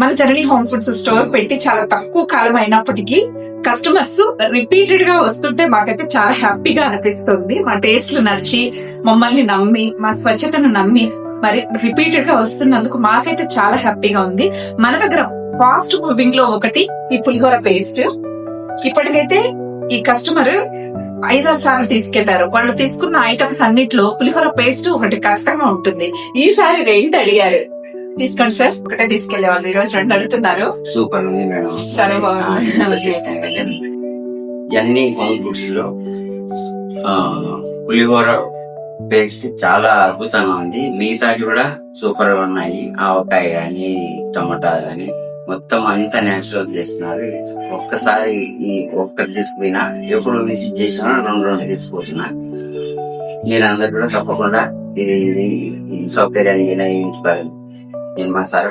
మన journey home foods store పెట్టి చాలా తక్కువ కాలం అయినప్పటికీ కస్టమర్స్ రిపీటెడ్ గా వస్తుంటే మాకైతే చాలా హ్యాపీగా అనిపిస్తుంది. మా టేస్ట్లు నచ్చి మమ్మల్ని నమ్మి మా స్వచ్ఛతను నమ్మి మరి రిపీటెడ్ గా వస్తున్నందుకు మాకైతే చాలా హ్యాపీగా ఉంది. మన దగ్గర ఫాస్ట్ మూవింగ్ లో ఒకటి ఈ పులిహోర పేస్ట్. ఇప్పటికైతే ఈ కస్టమర్ 5-6 సార్లు తీసుకెళ్లారు. వాళ్ళు తీసుకున్న ఐటమ్స్ అన్నిట్లో పులిహోర పేస్ట్ ఒకటి ఖచ్చితంగా ఉంటుంది. ఈసారి 2 అడిగారు. తీసుకోండి సార్. ఒకటే తీసుకెళ్లే వాళ్ళు ఈ రోజు 2 అడుగుతున్నారు. సూపర్ ఉంది మేడం. చాలా బాగుంది. జర్నీ హోమ్ ఫుడ్స్ లో పులిహోర పేస్ట్ చాలా అద్భుతంగా ఉంది. మిగతాది కూడా సూపర్ గా ఉన్నాయి. ఆవకాయ గాని టమాటా గాని మొత్తం అంతా నేచురల్ చేస్తున్నారు. ఒక్కసారి ఈ ఒక్కటి తీసుకుపోయినా ఎప్పుడు విజిట్ చేసినా 2 తీసుకుపోతున్నా. మీరందరూ కూడా తప్పకుండా ఇది సౌకర్యాన్ని వినియోగించుకోవాలని నేను మా సార్